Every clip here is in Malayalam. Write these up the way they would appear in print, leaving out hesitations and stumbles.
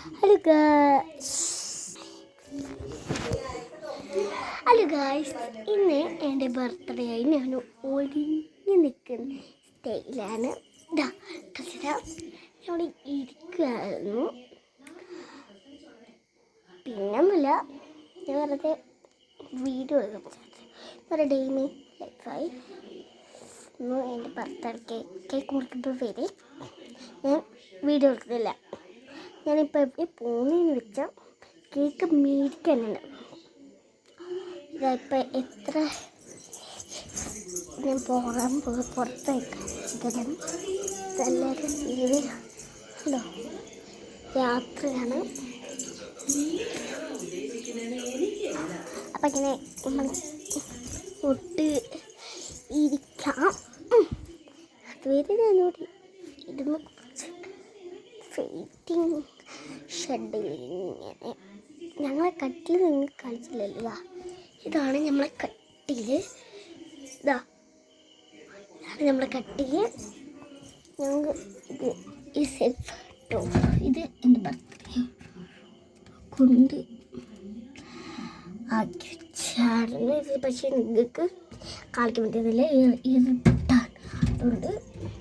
ഹലോ ഗായ്സ് ഇന്ന് എൻ്റെ ബർത്ത്ഡേ ആയി ഞാൻ ഒഴിഞ്ഞു നിൽക്കുന്ന സ്റ്റൈലാണ്. ഇവിടെ ഇരിക്കുകയായിരുന്നു. പിന്നൊന്നുമില്ല, ഞാൻ വെറുതെ വീഡിയോ എടുക്കാൻ ഡെയിലി ലൈഫായി എൻ്റെ ബർത്ത്ഡേ കേക്ക് മുറിക്കുമ്പോൾ വരെ ഞാൻ വീഡിയോ എടുക്കുന്നില്ല. ഞാനിപ്പോൾ എവിടെ പോകുന്നതെന്ന് വെച്ചാൽ കേക്ക് മേടിക്കാനാണ്. ഇതായിപ്പോൾ എത്ര ഞാൻ പോകാൻ പുറത്തേക്ക് എല്ലാവരും ഹലോ യാത്രയാണ്. അപ്പം ഇങ്ങനെ നമ്മൾ ഒട്ട് ഇരിക്കാം. അതുവരെ ഞാനോട് ഇരുന്ന് ഫെയിറ്റിംഗ് ഷെഡിൽ ഇങ്ങനെ ഞങ്ങളെ കട്ടിൽ നിങ്ങൾ കളിച്ചില്ലല്ലോ. ഇതാണ് നമ്മളെ കട്ടിൽ. ഇതാണ് നമ്മളെ കട്ടിൽ. ഞങ്ങൾ ഇത് ഈ സെൽഫ് കേട്ടോ, ഇത് എൻ്റെ ബർത്ത്ഡേ കൊണ്ട് ആക്കി വെച്ചായിരുന്നു. ഇത് പക്ഷേ നിങ്ങൾക്ക് കളിക്കാൻ പറ്റുന്നില്ല, ഇരുട്ടാണ്. അതുകൊണ്ട്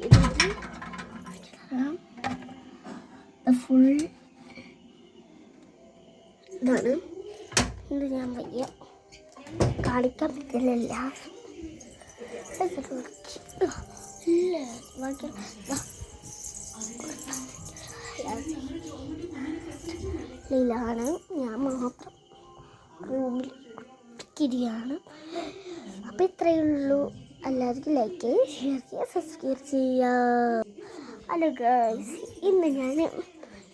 ഇത് ഫുൾ ഇതാണ്. ഇത് ഞാൻ വയ്യ കളിക്കാൻ പറ്റില്ല. ാണ് ഞാൻ മാത്രം റൂമിൽ കിരിയാണ്. അപ്പം ഇത്രയേ ഉള്ളൂ. എല്ലാവർക്കും ലൈക്ക് ചെയ്യുക, ഷെയർ ചെയ്യുക, സബ്സ്ക്രൈബ് ചെയ്യുക. ഹലോ ഗൈസ്, ഇന്ന് ഞാൻ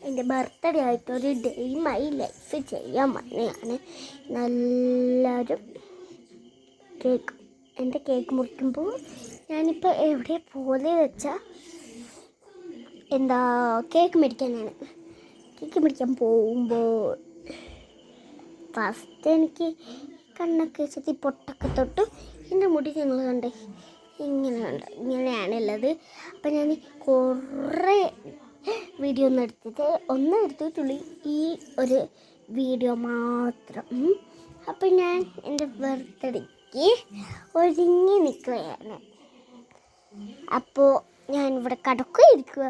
എൻ്റെ ബർത്ത്ഡേ ആയിട്ട് ഒരു ഡെയിമായി ലൈഫ് ചെയ്യാൻ വന്നതാണ്. എല്ലാവരും എൻ്റെ കേക്ക് മുറിക്കുമ്പോൾ ഞാനിപ്പോൾ എവിടെ പോകുന്നത് വെച്ചാൽ കേക്ക് മേടിക്കാനാണ്. കേക്ക് മേടിക്കാൻ പോകുമ്പോൾ ഫസ്റ്റ് എനിക്ക് കണ്ണൊക്കെ വെച്ചിട്ട് പൊട്ടൊക്കെ തൊട്ട് എൻ്റെ മുടി ഞങ്ങൾ കണ്ടേ ഇങ്ങനെയാണുള്ളത്. അപ്പം ഞാൻ കുറേ വീഡിയോ ഒന്നും എടുത്തിട്ടുള്ളൂ, ഈ ഒരു വീഡിയോ മാത്രം. അപ്പം ഞാൻ എൻ്റെ ബർത്ത്ഡേക്ക് ഒരുങ്ങി നിൽക്കുകയാണ്. അപ്പോൾ ഞാൻ ഇവിടെ നിൽക്കുക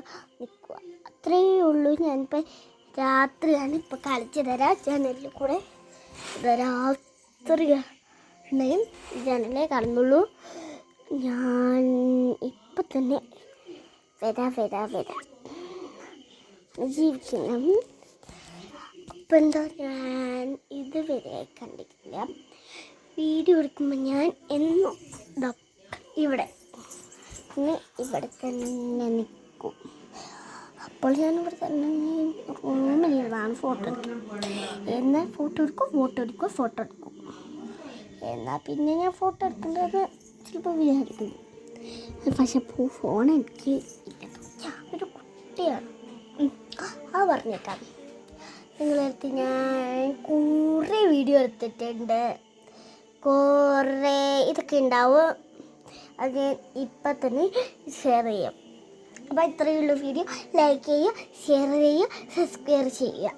അത്രയേ ഉള്ളൂ. ഞാനിപ്പോൾ രാത്രിയാണ്. ഇപ്പോൾ കളിച്ചു തരാം ജനലിൽ കൂടെ. രാത്രിയും ജനലേ കാണുന്നുള്ളൂ. ഞാൻ ഇപ്പം തന്നെ വരാം ജീവിക്കണം. അപ്പം ഞാൻ ഇതുവരെ കണ്ടിട്ടില്ല. വീഡിയോ എടുക്കുമ്പോൾ ഞാൻ എന്നും ഇവിടെ തന്നെ നിൽക്കും. അപ്പോൾ ഞാൻ ഇവിടെ തന്നെ റൂമിലിരുന്നാണ് ഫോട്ടോ എടുക്കും. എന്നാൽ ഫോട്ടോ എടുക്കും. എന്നാൽ പിന്നെ ഞാൻ ഫോട്ടോ എടുക്കേണ്ടത് ചിലപ്പോൾ വിചാരിക്കും. പക്ഷെ ഫോൺ എനിക്ക് ഒരു കുട്ടിയാണ്. പറഞ്ഞേക്കാം. നിങ്ങളടുത്ത് ഞാൻ കുറേ വീഡിയോ എടുത്തിട്ടുണ്ട്. കുറേ ഇതൊക്കെ ഉണ്ടാവും. അത് ഞാൻ ഇപ്പം തന്നെ ഷെയർ ചെയ്യാം. അപ്പോൾ ഇത്രയുള്ള വീഡിയോ ലൈക്ക് ചെയ്യുക, ഷെയർ ചെയ്യുക, സബ്സ്ക്രൈബ് ചെയ്യുക.